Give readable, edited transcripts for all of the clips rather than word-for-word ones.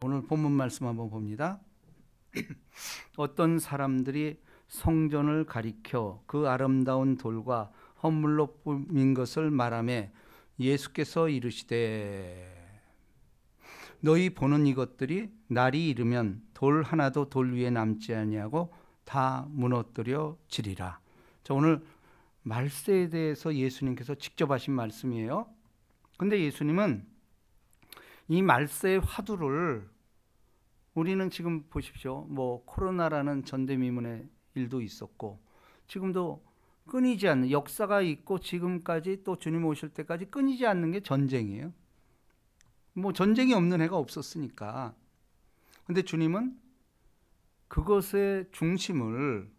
오늘 본문 말씀 한번 봅니다. 어떤 사람들이 성전을 가리켜 그 아름다운 돌과 헌물로 꾸민 것을 말하며 예수께서 이르시되 너희 보는 이것들이 날이 이르면 돌 하나도 돌 위에 남지 아니하고 다 무너뜨려 지리라. 자, 오늘 말세에 대해서 예수님께서 직접 하신 말씀이에요. 근데 예수님은 이 말세의 화두를 우리는 지금 보십시오. 뭐 코로나라는 전대미문의 일도 있었고 지금도 끊이지 않는 역사가 있고 지금까지 또 주님 오실 때까지 끊이지 않는 게 전쟁이에요. 뭐 전쟁이 없는 해가 없었으니까. 근데 주님은 그것의 중심을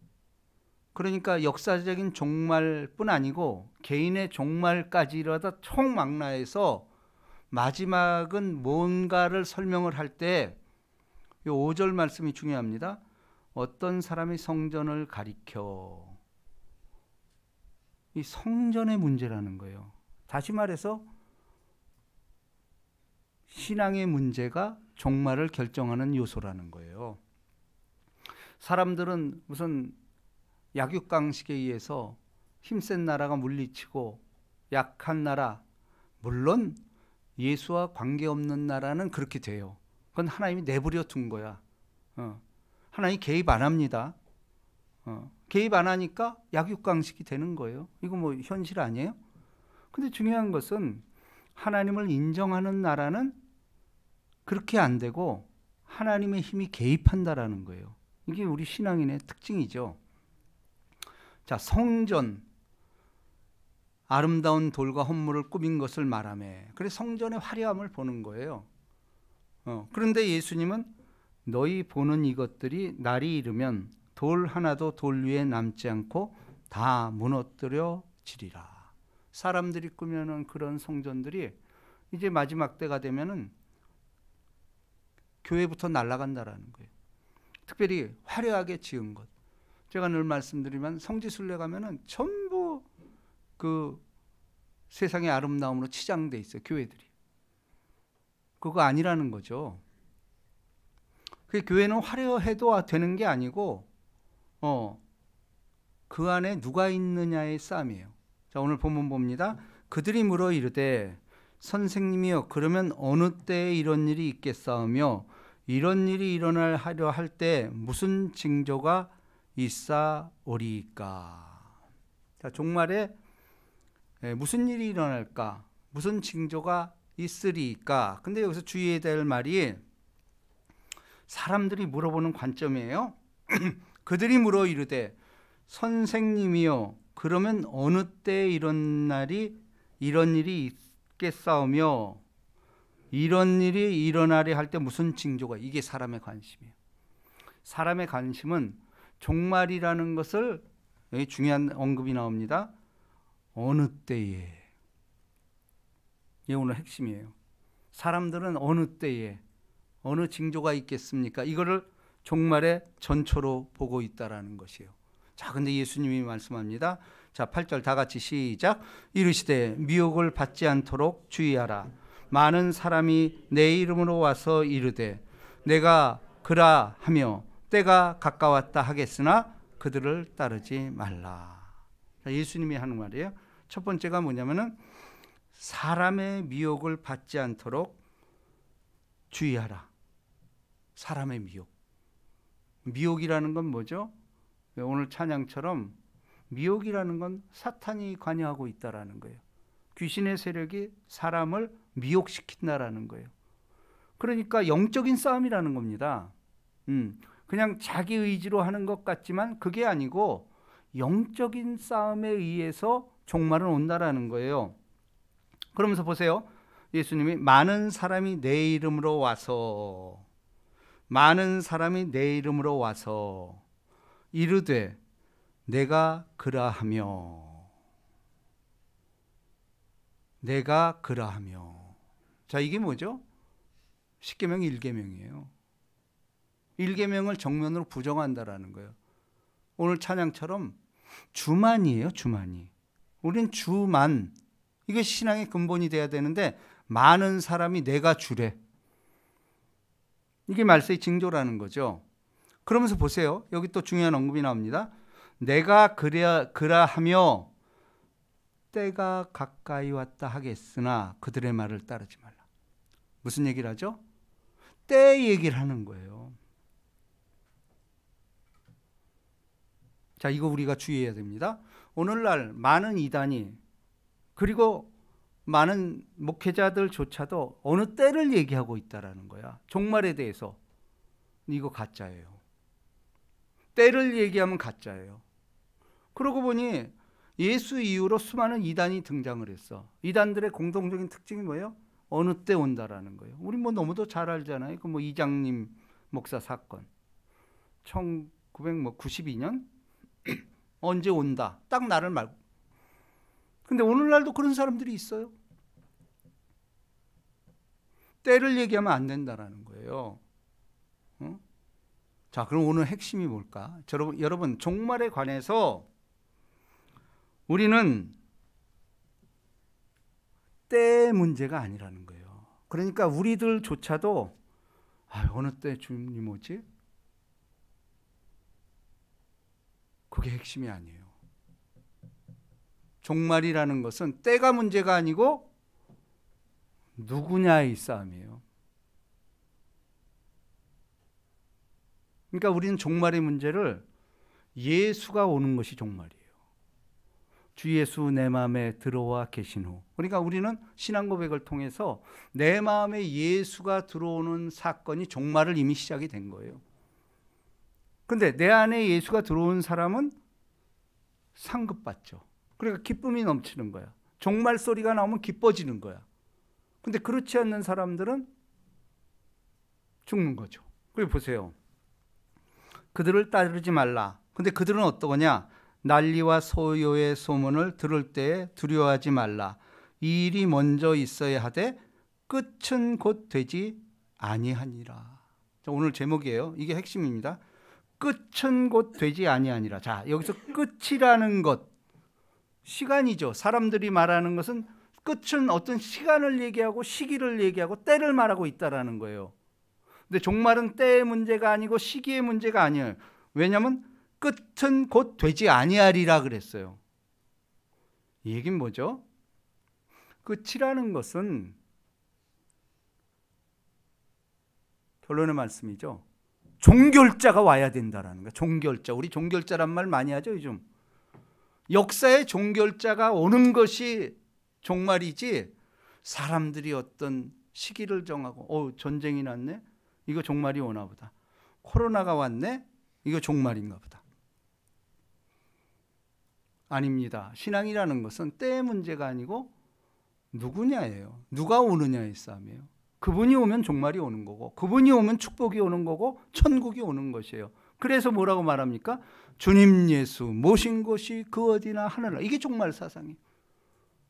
그러니까 역사적인 종말뿐 아니고 개인의 종말까지라도 총망라해서 마지막은 뭔가를 설명을 할 때 이 5절 말씀이 중요합니다. 어떤 사람이 성전을 가리켜 이 성전의 문제라는 거예요. 다시 말해서 신앙의 문제가 종말을 결정하는 요소라는 거예요. 사람들은 무슨 약육강식에 의해서 힘센 나라가 물리치고 약한 나라, 물론 예수와 관계없는 나라는 그렇게 돼요. 그건 하나님이 내버려 둔 거야. 하나님이 개입 안 합니다. 개입 안 하니까 약육강식이 되는 거예요. 이거 뭐 현실 아니에요? 근데 중요한 것은 하나님을 인정하는 나라는 그렇게 안 되고 하나님의 힘이 개입한다라는 거예요. 이게 우리 신앙인의 특징이죠. 자, 성전, 아름다운 돌과 헌물을 꾸민 것을 말하며 그래서 성전의 화려함을 보는 거예요. 그런데 예수님은 너희 보는 이것들이 날이 이르면 돌 하나도 돌 위에 남지 않고 다 무너뜨려 지리라. 사람들이 꾸며놓은 그런 성전들이 이제 마지막 때가 되면은 교회부터 날아간다라는 거예요. 특별히 화려하게 지은 것. 제가 늘 말씀드리면 성지순례 가면은 전부 그 세상의 아름다움으로 치장돼 있어요. 교회들이. 그거 아니라는 거죠. 그 교회는 화려해도 되는 게 아니고 그 안에 누가 있느냐의 싸움이에요. 자, 오늘 본문 봅니다. 그들이 물어 이르되 선생님이여 그러면 어느 때에 이런 일이 있겠사오며 이런 일이 일어날 하려 할 때 무슨 징조가 있사오리이까. 자, 종말에 무슨 일이 일어날까? 무슨 징조가 있으리까? 근데 여기서 주의해야 될 말이 사람들이 물어보는 관점이에요. 그들이 물어 이르되 선생님이여 그러면 어느 때에 이런 일이 있겠사오며 이런 일이 일어나려 할 때 무슨 징조가, 이게 사람의 관심이에요. 사람의 관심은 종말이라는 것을, 여기 중요한 언급이 나옵니다. 어느 때에. 이게 오늘 핵심이에요. 사람들은 어느 때에 어느 징조가 있겠습니까? 이거를 종말의 전초로 보고 있다라는 것이에요. 자, 근데 예수님이 말씀합니다. 자, 8절 다 같이 시작. 이르시되 미혹을 받지 않도록 주의하라. 많은 사람이 내 이름으로 와서 이르되 내가 그라 하며 때가 가까웠다 하겠으나 그들을 따르지 말라. 자, 예수님이 하는 말이에요. 첫 번째가 뭐냐면은 사람의 미혹을 받지 않도록 주의하라. 사람의 미혹. 미혹이라는 건 뭐죠? 오늘 찬양처럼 미혹이라는 건 사탄이 관여하고 있다라는 거예요. 귀신의 세력이 사람을 미혹시킨다라는 거예요. 그러니까 영적인 싸움이라는 겁니다. 그냥 자기 의지로 하는 것 같지만 그게 아니고 영적인 싸움에 의해서 종말은 온다라는 거예요. 그러면서 보세요. 예수님이 많은 사람이 내 이름으로 와서 이르되 내가 그라하며 자, 이게 뭐죠? 십계명 1계명이에요. 1계명을 정면으로 부정한다라는 거예요. 오늘 찬양처럼 주만이에요. 주만이. 우린 주만. 이게 신앙의 근본이 돼야 되는데 많은 사람이 내가 주래. 이게 말세의 징조라는 거죠. 그러면서 보세요. 여기 또 중요한 언급이 나옵니다. 내가 그라하며 때가 가까이 왔다 하겠으나 그들의 말을 따르지 말라. 무슨 얘기를 하죠? 때 얘기를 하는 거예요. 자, 이거 우리가 주의해야 됩니다. 오늘날 많은 이단이 그리고 많은 목회자들조차도 어느 때를 얘기하고 있다라는 거야. 종말에 대해서. 이거 가짜예요. 때를 얘기하면 가짜예요. 그러고 보니 예수 이후로 수많은 이단이 등장을 했어. 이단들의 공통적인 특징이 뭐예요? 어느 때 온다라는 거예요. 우리 뭐 너무도 잘 알잖아요. 그 뭐 이장님 목사 사건. 1992년 언제 온다. 딱 나를 말고. 근데 오늘날도 그런 사람들이 있어요. 때를 얘기하면 안 된다라는 거예요. 자, 그럼 오늘 핵심이 뭘까? 여러분, 종말에 관해서 우리는 때 문제가 아니라는 거예요. 그러니까 우리들조차도 어느 때 주님이 오지? 그게 핵심이 아니에요. 종말이라는 것은 때가 문제가 아니고 누구냐의 싸움이에요. 그러니까 우리는 종말의 문제를 예수가 오는 것이 종말이에요. 주 예수 내 마음에 들어와 계신 후. 그러니까 우리는 신앙 고백을 통해서 내 마음에 예수가 들어오는 사건이 종말을 이미 시작이 된 거예요. 근데 내 안에 예수가 들어온 사람은 상급받죠. 그러니까 기쁨이 넘치는 거야. 종말 소리가 나오면 기뻐지는 거야. 근데 그렇지 않는 사람들은 죽는 거죠. 그리고 보세요. 그들을 따르지 말라. 근데 그들은 어떠냐? 난리와 소요의 소문을 들을 때에 두려워하지 말라. 이 일이 먼저 있어야 하되 끝은 곧 되지 아니하니라. 자, 오늘 제목이에요. 이게 핵심입니다. 끝은 곧 되지 아니하니라. 자, 여기서 끝이라는 것, 시간이죠. 사람들이 말하는 것은 끝은 어떤 시간을 얘기하고 시기를 얘기하고 때를 말하고 있다라는 거예요. 근데 종말은 때의 문제가 아니고 시기의 문제가 아니에요. 왜냐하면 끝은 곧 되지 아니하리라 그랬어요. 이 얘기는 뭐죠? 끝이라는 것은 결론의 말씀이죠. 종결자가 와야 된다라는 거예요. 종결자. 우리 종결자란 말 많이 하죠, 요즘. 역사의 종결자가 오는 것이 종말이지, 사람들이 어떤 시기를 정하고 전쟁이 났네? 이거 종말이 오나 보다. 코로나가 왔네? 이거 종말인가 보다. 아닙니다. 신앙이라는 것은 때의 문제가 아니고 누구냐예요. 누가 오느냐의 싸움이에요. 그분이 오면 종말이 오는 거고, 그분이 오면 축복이 오는 거고, 천국이 오는 것이에요. 그래서 뭐라고 말합니까? 주님 예수 모신 곳이 그 어디나 하늘나라. 이게 종말 사상이에요.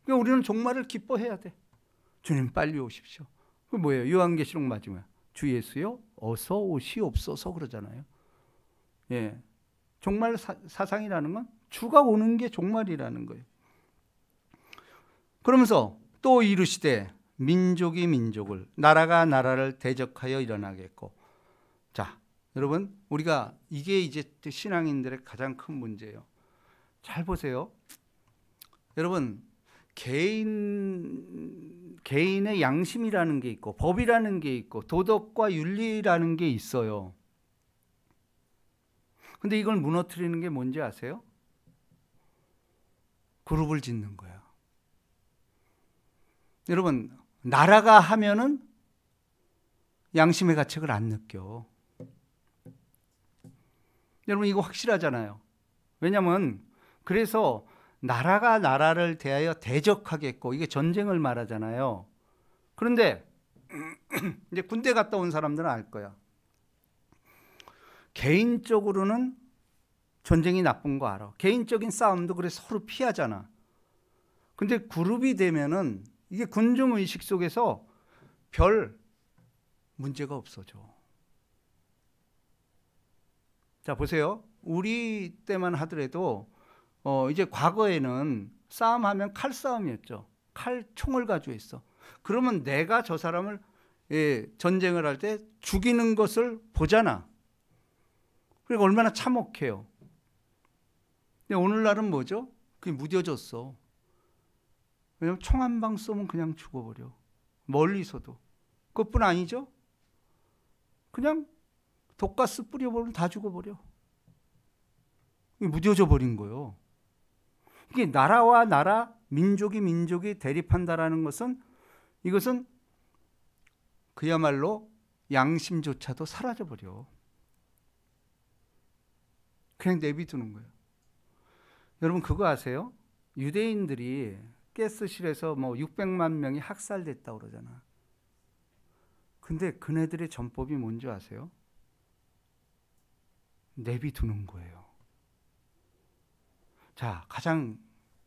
그러니까 우리는 종말을 기뻐해야 돼. 주님 빨리 오십시오. 그 뭐예요? 요한계시록 마지막에 주 예수요 어서 오시옵소서 그러잖아요. 예, 종말 사상이라는 건 주가 오는 게 종말이라는 거예요. 그러면서 또 이르시되 민족이 민족을, 나라가 나라를 대적하여 일어나겠고. 자, 여러분, 우리가 이게 이제 신앙인들의 가장 큰 문제예요. 잘 보세요. 여러분, 개인의 양심이라는 게 있고 법이라는 게 있고 도덕과 윤리라는 게 있어요. 근데 이걸 무너뜨리는 게 뭔지 아세요? 그룹을 짓는 거야. 여러분, 나라가 하면은 양심의 가책을 안 느껴. 여러분, 이거 확실하잖아요. 왜냐하면 그래서 나라가 나라를 대하여 대적하겠고, 이게 전쟁을 말하잖아요. 그런데 이제 군대 갔다 온 사람들은 알 거야. 개인적으로는 전쟁이 나쁜 거 알아. 개인적인 싸움도 그래서 서로 피하잖아. 근데 그룹이 되면은 이게 군중 의식 속에서 별 문제가 없어져. 자, 보세요. 우리 때만 하더라도 이제 과거에는 싸움하면 칼싸움이었죠. 총을 가지고 있어. 그러면 내가 저 사람을 전쟁을 할 때 죽이는 것을 보잖아. 그러니까 얼마나 참혹해요. 근데 오늘날은 뭐죠? 그게 무뎌졌어. 왜냐면 총 한 방 쏘면 그냥 죽어버려. 멀리서도. 그것뿐 아니죠? 그냥 독가스 뿌려버리면 다 죽어버려. 이게 무뎌져 버린 거예요. 이게 나라와 나라, 민족이 대립한다라는 것은, 이것은 그야말로 양심조차도 사라져버려. 그냥 내비두는 거예요. 여러분 그거 아세요? 유대인들이 가스실에서 뭐 600만 명이 학살됐다고 그러잖아. 근데 그네들의 전법이 뭔지 아세요? 내비두는 거예요. 자, 가장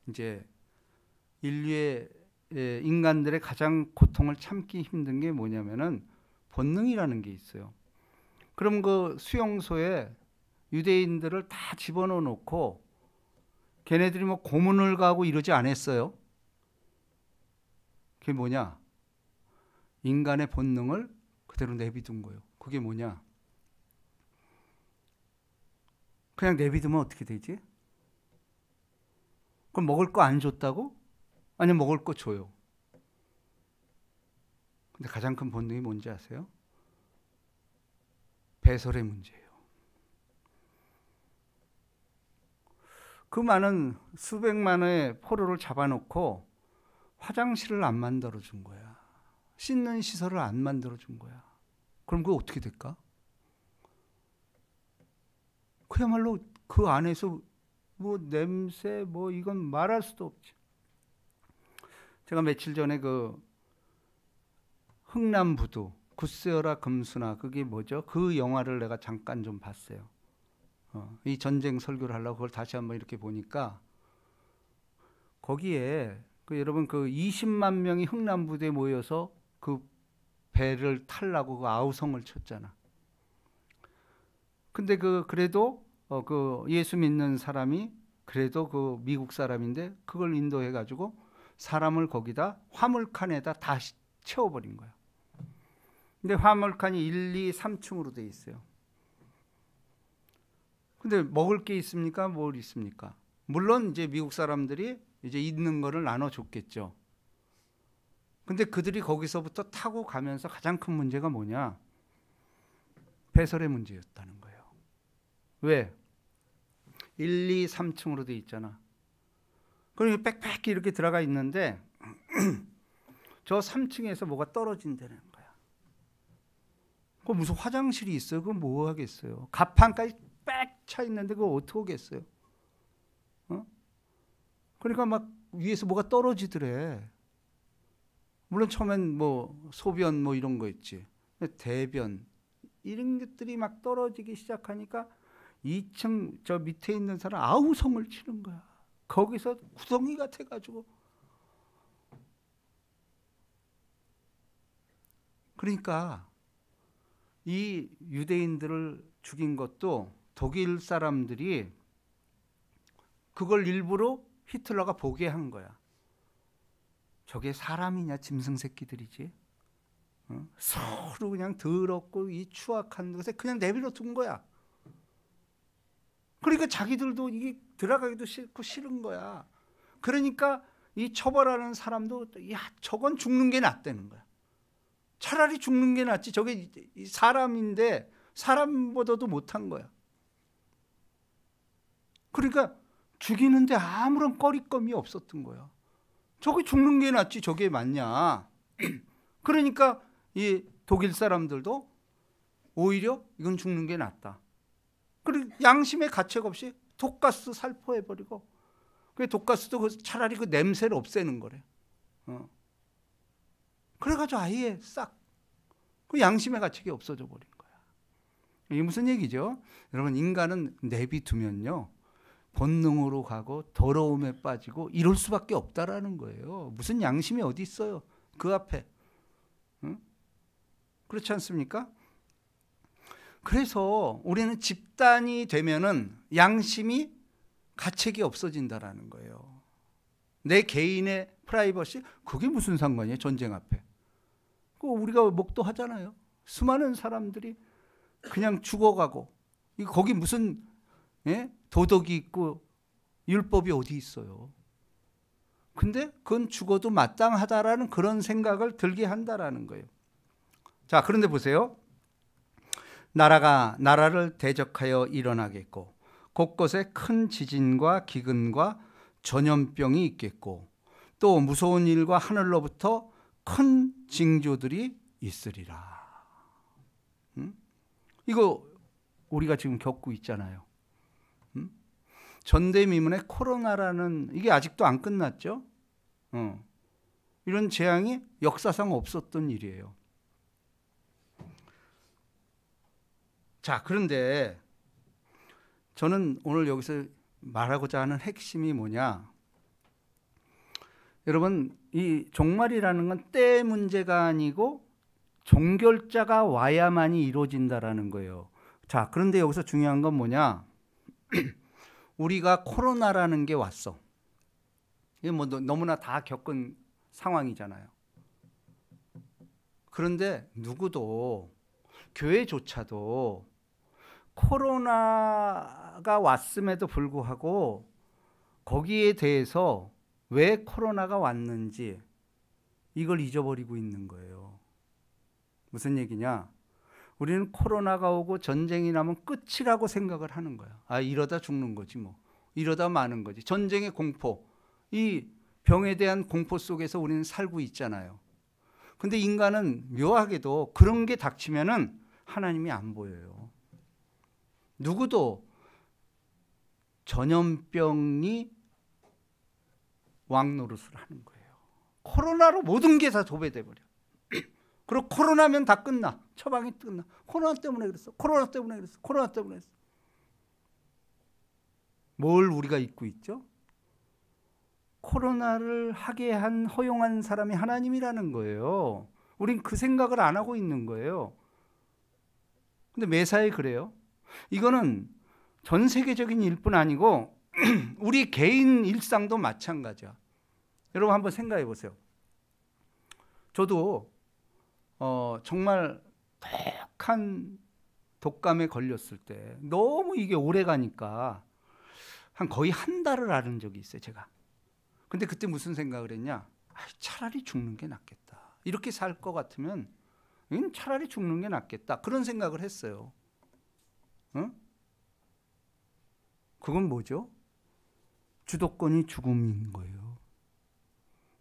이제 인류의 인간들의 가장 고통을 참기 힘든 게 뭐냐면은 본능이라는 게 있어요. 그럼 그 수용소에 유대인들을 다 집어넣어 놓고 걔네들이 뭐 고문을 가고 이러지 않았어요. 그게 뭐냐? 인간의 본능을 그대로 내비둔 거예요. 그게 뭐냐? 그냥 내비두면 어떻게 되지? 그럼 먹을 거 안 줬다고? 아니면 먹을 거 줘요. 근데 가장 큰 본능이 뭔지 아세요? 배설의 문제예요. 그 많은 수백만의 포로를 잡아놓고 화장실을 안 만들어준 거야. 씻는 시설을 안 만들어준 거야. 그럼 그거 어떻게 될까? 그야말로 그 안에서 뭐 냄새 뭐 이건 말할 수도 없지. 제가 며칠 전에 그 흥남부두 굳세어라 금수나 그게 뭐죠? 그 영화를 내가 잠깐 좀 봤어요. 이 전쟁 설교를 하려고 그걸 다시 한번 이렇게 보니까 거기에 여러분 그 20만 명이 흥남부두에 모여서 그 배를 타려고 그 아우성을 쳤잖아. 근데 그래도 그 예수 믿는 사람이 그래도 그 미국 사람인데 그걸 인도해 가지고 사람을 거기다 화물칸에다 다 채워버린 거야. 근데 화물칸이 1, 2, 3층으로 돼 있어요. 근데 먹을 게 있습니까? 뭘 있습니까? 물론 이제 미국 사람들이 이제 있는 거를 나눠줬겠죠. 근데 그들이 거기서부터 타고 가면서 가장 큰 문제가 뭐냐? 배설의 문제였다는 거예요. 왜? 1, 2, 3층으로 돼 있잖아. 그럼 빽빽히 이렇게 들어가 있는데 저 3층에서 뭐가 떨어진다는 거야. 그 무슨 화장실이 있어요? 그거 뭐 하겠어요? 가판까지 빽 차 있는데 그거 어떻게 오겠어요? 그러니까 막 위에서 뭐가 떨어지더래. 물론 처음엔 뭐 소변 뭐 이런 거 있지. 대변 이런 것들이 막 떨어지기 시작하니까 2층 저 밑에 있는 사람 아우성을 치는 거야. 거기서 구덩이 같아가지고. 그러니까 이 유대인들을 죽인 것도 독일 사람들이 그걸 일부러 히틀러가 보게 한 거야. 저게 사람이냐 짐승 새끼들이지. 서로 그냥 더럽고 이 추악한 것에 그냥 내버려 둔 거야. 그러니까 자기들도 이게 들어가기도 싫고 싫은 거야. 그러니까 이 처벌하는 사람도 야 저건 죽는 게 낫다는 거야. 차라리 죽는 게 낫지. 저게 사람인데 사람보다도 못한 거야. 그러니까 죽이는데 아무런 꺼리낌이 없었던 거야. 저게 죽는 게 낫지 저게 맞냐. 그러니까 이 독일 사람들도 오히려 이건 죽는 게 낫다. 그리고 양심의 가책 없이 독가스 살포해버리고 그 독가스도 차라리 그 냄새를 없애는 거래. 그래가지고 아예 싹 그 양심의 가책이 없어져 버린 거야. 이게 무슨 얘기죠? 여러분 인간은 내비두면요 본능으로 가고 더러움에 빠지고 이럴 수밖에 없다라는 거예요. 무슨 양심이 어디 있어요? 그 앞에. 그렇지 않습니까? 그래서 우리는 집단이 되면은 양심이 가책이 없어진다라는 거예요. 내 개인의 프라이버시 그게 무슨 상관이에요? 전쟁 앞에. 우리가 목도하잖아요. 수많은 사람들이 그냥 죽어가고, 거기 무슨 도덕이 있고 율법이 어디 있어요. 근데 그건 죽어도 마땅하다라는 그런 생각을 들게 한다라는 거예요. 자, 그런데 보세요. 나라가 나라를 대적하여 일어나겠고 곳곳에 큰 지진과 기근과 전염병이 있겠고 또 무서운 일과 하늘로부터 큰 징조들이 있으리라. 이거 우리가 지금 겪고 있잖아요. 전대미문의 코로나라는 이게 아직도 안 끝났죠. 이런 재앙이 역사상 없었던 일이에요. 자, 그런데 저는 오늘 여기서 말하고자 하는 핵심이 뭐냐? 여러분, 이 종말이라는 건 때 문제가 아니고 종결자가 와야만이 이루어진다라는 거예요. 자, 그런데 여기서 중요한 건 뭐냐? 우리가 코로나라는 게 왔어. 이게 뭐 너무나 다 겪은 상황이잖아요. 그런데 누구도, 교회조차도 코로나가 왔음에도 불구하고 거기에 대해서 왜 코로나가 왔는지 이걸 잊어버리고 있는 거예요. 무슨 얘기냐? 우리는 코로나가 오고 전쟁이 나면 끝이라고 생각을 하는 거야. 아, 이러다 죽는 거지 뭐. 이러다 마는 거지. 전쟁의 공포, 이 병에 대한 공포 속에서 우리는 살고 있잖아요. 근데 인간은 묘하게도 그런 게 닥치면은 하나님이 안 보여요. 누구도 전염병이 왕노릇을 하는 거예요. 코로나로 모든 게 다 도배돼 버려. 그리고 코로나면 다 끝나. 처방이 끝나. 코로나 때문에 그랬어. 코로나 때문에 그랬어. 코로나 때문에 그랬어. 뭘 우리가 잊고 있죠? 코로나를 하게 한 허용한 사람이 하나님이라는 거예요. 우린 그 생각을 안 하고 있는 거예요. 근데 매사에 그래요. 이거는 전 세계적인 일뿐 아니고 우리 개인 일상도 마찬가지야. 여러분 한번 생각해 보세요. 저도 정말 독한 독감에 걸렸을 때 너무 이게 오래 가니까 거의 한 달을 앓은 적이 있어요, 제가. 근데 그때 무슨 생각을 했냐? 차라리 죽는 게 낫겠다. 이렇게 살 것 같으면 차라리 죽는 게 낫겠다. 그런 생각을 했어요. 그건 뭐죠? 주도권이 죽음인 거예요.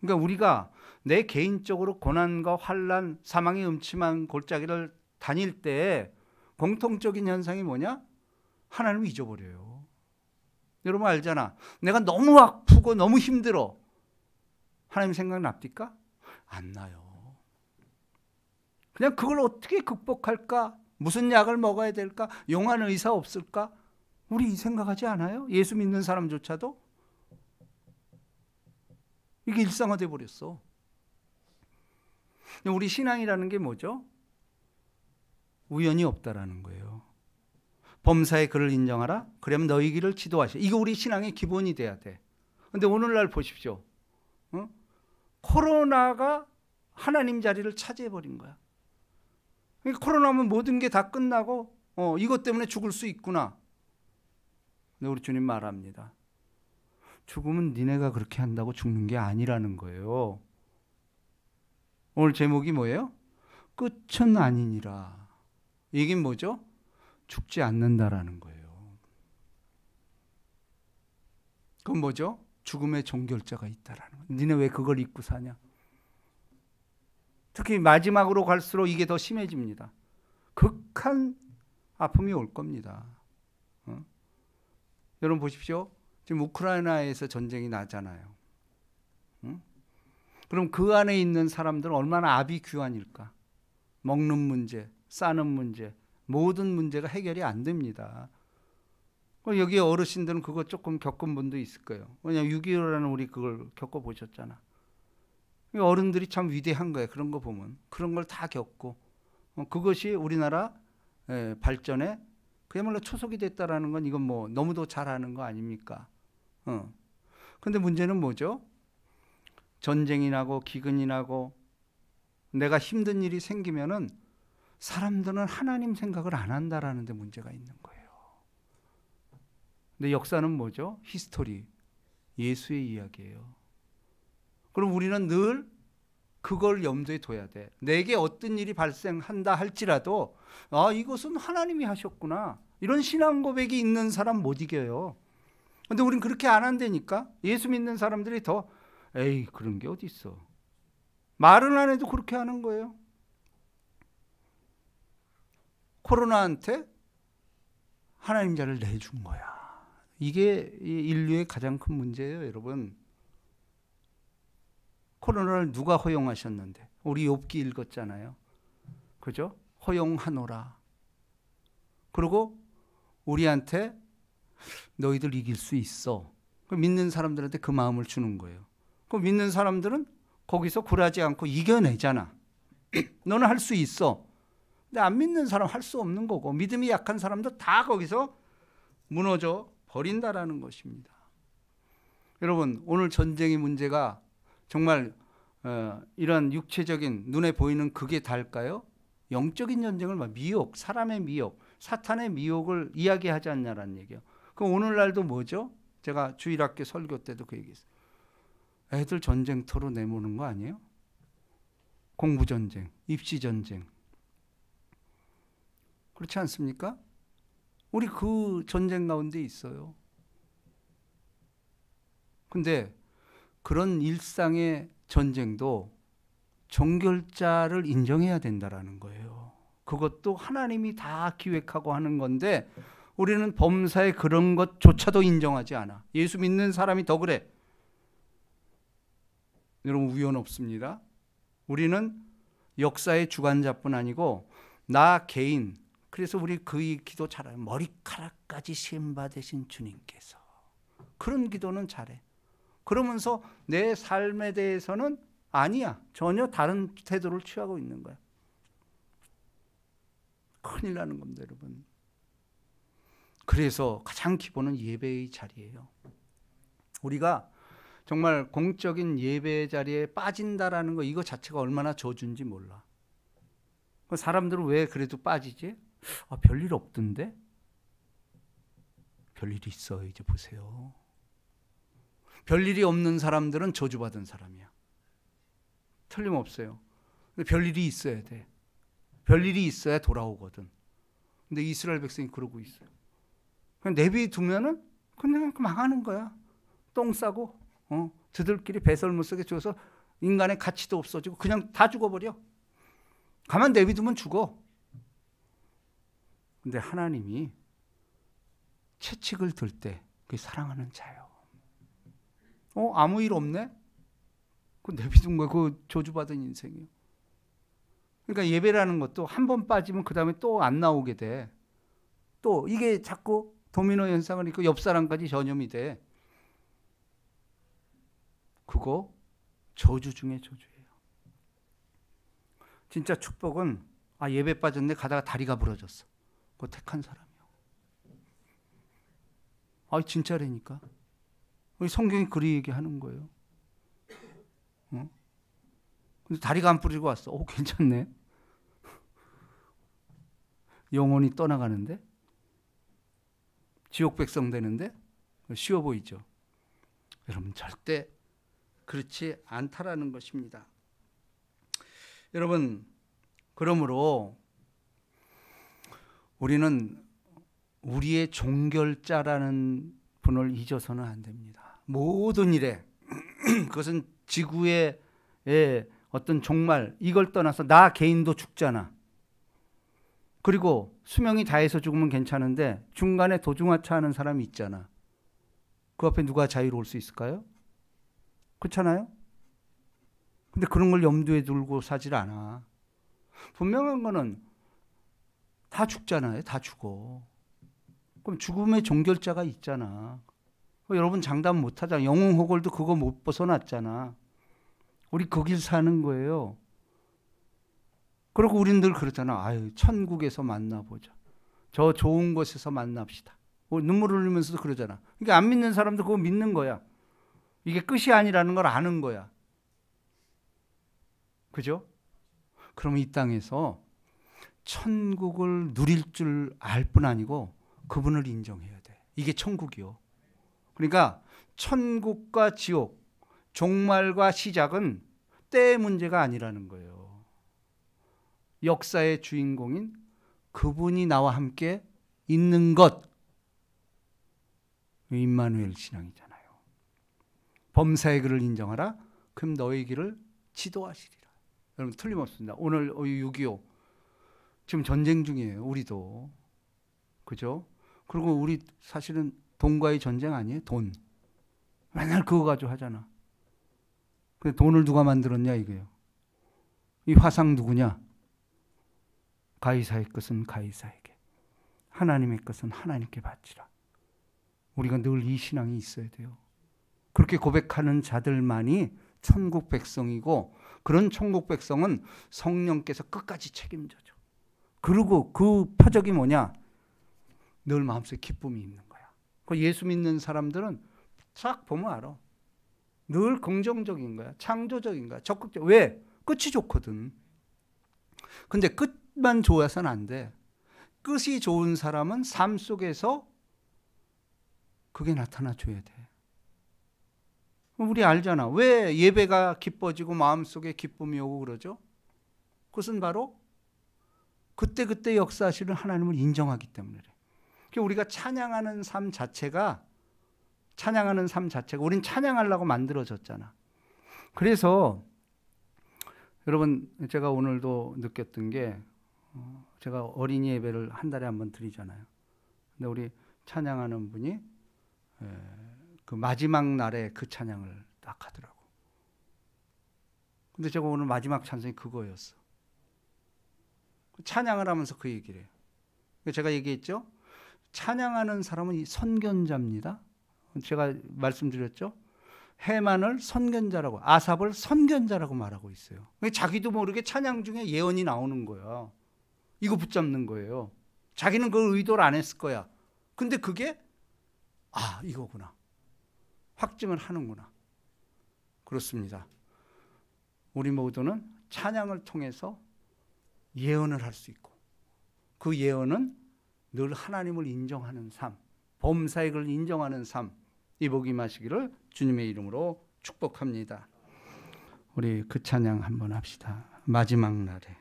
그러니까 우리가 내 개인적으로 고난과 환난, 사망의 음침한 골짜기를 다닐 때 공통적인 현상이 뭐냐? 하나님을 잊어버려요. 여러분 알잖아. 내가 너무 아프고 너무 힘들어. 하나님 생각납니까? 안 나요. 그냥 그걸 어떻게 극복할까? 무슨 약을 먹어야 될까? 용한 의사 없을까? 우리 이 생각하지 않아요? 예수 믿는 사람조차도? 이게 일상화돼 버렸어. 우리 신앙이라는 게 뭐죠? 우연이 없다라는 거예요. 범사의 그를 인정하라. 그러면 너희 길을 지도하시오. 이거 우리 신앙의 기본이 돼야 돼. 그런데 오늘날 보십시오. 코로나가 하나님 자리를 차지해버린 거야. 그러니까 코로나면 모든 게 다 끝나고 이것 때문에 죽을 수 있구나. 근데 우리 주님 말합니다. 죽음은 니네가 그렇게 한다고 죽는 게 아니라는 거예요. 오늘 제목이 뭐예요? 끝은 아니니라. 이게 뭐죠? 죽지 않는다라는 거예요. 그건 뭐죠? 죽음의 종결자가 있다라는 거예요. 니네 왜 그걸 잊고 사냐? 특히 마지막으로 갈수록 이게 더 심해집니다. 극한 아픔이 올 겁니다. 여러분 보십시오. 지금 우크라이나에서 전쟁이 나잖아요. 그럼 그 안에 있는 사람들은 얼마나 아비규환일까? 먹는 문제, 싸는 문제, 모든 문제가 해결이 안 됩니다. 여기 어르신들은 그거 조금 겪은 분도 있을 거예요. 왜냐하면 6.25라는 우리 그걸 겪어보셨잖아. 어른들이 참 위대한 거예요. 그런 거 보면. 그런 걸 다 겪고 그것이 우리나라 발전에 그야말로 초석이 됐다라는 건 이건 뭐 너무도 잘 아는 거 아닙니까? 근데 문제는 뭐죠? 전쟁이 나고 기근이 나고 내가 힘든 일이 생기면은 사람들은 하나님 생각을 안 한다라는 데 문제가 있는 거예요. 근데 역사는 뭐죠? 히스토리, 예수의 이야기예요. 그럼 우리는 늘 그걸 염두에 둬야 돼. 내게 어떤 일이 발생한다 할지라도 이것은 하나님이 하셨구나. 이런 신앙 고백이 있는 사람 못 이겨요. 근데 우린 그렇게 안 한다니까. 예수 믿는 사람들이 더 에이 그런 게 어디 있어. 말은 안 해도 그렇게 하는 거예요. 코로나한테 하나님 자를 내준 거야. 이게 인류의 가장 큰 문제예요, 여러분. 코로나를 누가 허용하셨는데? 우리 욥기 읽었잖아요. 그죠? 허용하노라. 그리고 우리한테 너희들 이길 수 있어. 믿는 사람들한테 그 마음을 주는 거예요. 그 믿는 사람들은 거기서 굴하지 않고 이겨내잖아. 너는 할 수 있어. 근데 안 믿는 사람 할 수 없는 거고, 믿음이 약한 사람도 다 거기서 무너져 버린다라는 것입니다. 여러분, 오늘 전쟁의 문제가 정말 이런 육체적인 눈에 보이는 그게 달까요? 영적인 전쟁을 미혹, 사람의 미혹, 사탄의 미혹을 이야기하지 않냐라는 얘기예요. 그럼 오늘날도 뭐죠? 제가 주일학교 설교 때도 그 얘기했어요. 애들 전쟁터로 내모는 거 아니에요? 공부전쟁, 입시전쟁. 그렇지 않습니까? 우리 그 전쟁 가운데 있어요. 근데 그런 일상의 전쟁도 정결자를 인정해야 된다라는 거예요. 그것도 하나님이 다 기획하고 하는 건데 우리는 범사에 그런 것조차도 인정하지 않아. 예수 믿는 사람이 더 그래. 여러분, 우연 없습니다. 우리는 역사의 주관자뿐 아니고 나 개인, 그래서 우리 그 기도 잘해요. 머리카락까지 시험받으신 주님께서. 그런 기도는 잘해. 그러면서 내 삶에 대해서는 아니야. 전혀 다른 태도를 취하고 있는 거야. 큰일 나는 겁니다, 여러분. 그래서 가장 기본은 예배의 자리예요. 우리가 정말 공적인 예배 자리에 빠진다라는 거, 이거 자체가 얼마나 저주인지 몰라. 사람들은 왜 그래도 빠지지? 별일 없던데? 별일이 있어. 이제 보세요. 별일이 없는 사람들은 저주받은 사람이야. 틀림없어요. 근데 별일이 있어야 돼. 별일이 있어야 돌아오거든. 근데 이스라엘 백성이 그러고 있어요. 그냥 내비두면은 그냥 망하는 거야. 똥 싸고 저들끼리 배설물 속에 죽어서 인간의 가치도 없어지고 그냥 다 죽어버려. 가만 내비두면 죽어. 근데 하나님이 채찍을 들 때 그게 사랑하는 자예요. 아무 일 없네? 그 내비둔 거야. 그 저주받은 인생이에요. 그러니까 예배라는 것도 한 번 빠지면 그 다음에 또 안 나오게 돼. 또 이게 자꾸 도미노 현상을 일으키고 옆 사람까지 전염이 돼. 그거 저주 중에 저주예요. 진짜 축복은 예배 빠졌네 가다가 다리가 부러졌어. 그거 택한 사람이요. 진짜라니까. 성경이 그리 얘기하는 거예요. 근데 다리가 안 부러지고 왔어. 괜찮네. 영혼이 떠나가는데? 지옥 백성 되는데? 쉬워 보이죠? 여러분, 절대 그렇지 않다라는 것입니다. 여러분, 그러므로 우리는 우리의 종결자라는 분을 잊어서는 안 됩니다. 모든 일에 그것은 지구의 어떤 종말, 이걸 떠나서 나 개인도 죽잖아. 그리고 수명이 다해서 죽으면 괜찮은데 중간에 도중하차하는 사람이 있잖아. 그 앞에 누가 자유로울 수 있을까요? 그렇잖아요? 근데 그런 걸 염두에 두고 사질 않아. 분명한 거는 다 죽잖아요. 다 죽어. 그럼 죽음의 종결자가 있잖아. 여러분 장담 못하잖아. 영웅호걸도 그거 못 벗어났잖아. 우리 그 길 사는 거예요. 그리고 우린 늘 그러잖아. 천국에서 만나보자. 저 좋은 곳에서 만납시다. 눈물 흘리면서도 그러잖아. 그러니까 안 믿는 사람도 그거 믿는 거야. 이게 끝이 아니라는 걸 아는 거야. 그죠? 그러면 이 땅에서 천국을 누릴 줄 알 뿐 아니고 그분을 인정해야 돼. 이게 천국이요. 그러니까 천국과 지옥, 종말과 시작은 때의 문제가 아니라는 거예요. 역사의 주인공인 그분이 나와 함께 있는 것, 임마누엘 신앙이잖아요. 범사의 길을 인정하라. 그럼 너의 길을 지도하시리라. 여러분 틀림없습니다. 오늘 6.25 지금 전쟁 중이에요. 우리도. 그죠? 그리고 우리 사실은 돈과의 전쟁 아니에요? 돈. 맨날 그거 가지고 하잖아. 근데 돈을 누가 만들었냐 이거예요. 이 화상 누구냐? 가이사의 것은 가이사에게, 하나님의 것은 하나님께 바치라. 우리가 늘 이 신앙이 있어야 돼요. 그렇게 고백하는 자들만이 천국 백성이고, 그런 천국 백성은 성령께서 끝까지 책임져줘. 그리고 그 표적이 뭐냐? 늘 마음속에 기쁨이 있는 거야. 그 예수 믿는 사람들은 싹 보면 알아. 늘 긍정적인 거야. 창조적인 거야. 적극적. 왜? 끝이 좋거든. 근데 끝만 좋아서는 안 돼. 끝이 좋은 사람은 삶 속에서 그게 나타나 줘야 돼. 우리 알잖아. 왜 예배가 기뻐지고 마음속에 기쁨이 오고 그러죠? 그것은 바로 그때그때 역사하시는 하나님을 인정하기 때문에 그래. 그러니까 우리가 찬양하는 삶 자체가 우린 찬양하려고 만들어졌잖아. 그래서 여러분, 제가 오늘도 느꼈던 게, 제가 어린이 예배를 한 달에 한 번 드리잖아요. 근데 우리 찬양하는 분이 그 마지막 날에 그 찬양을 딱 하더라고. 근데 제가 오늘 마지막 찬송이 그거였어. 찬양을 하면서 그 얘기를 해요. 제가 얘기했죠. 찬양하는 사람은 선견자입니다. 제가 말씀드렸죠. 해만을 선견자라고, 아삽을 선견자라고 말하고 있어요. 자기도 모르게 찬양 중에 예언이 나오는 거야. 이거 붙잡는 거예요. 자기는 그걸 의도를 안 했을 거야. 근데 그게 이거구나. 확증을 하는구나. 그렇습니다. 우리 모두는 찬양을 통해서 예언을 할 수 있고, 그 예언은 늘 하나님을 인정하는 삶, 범사의 길을 인정하는 삶, 이 복이 임하시기를 주님의 이름으로 축복합니다. 우리 그 찬양 한번 합시다. 마지막 날에.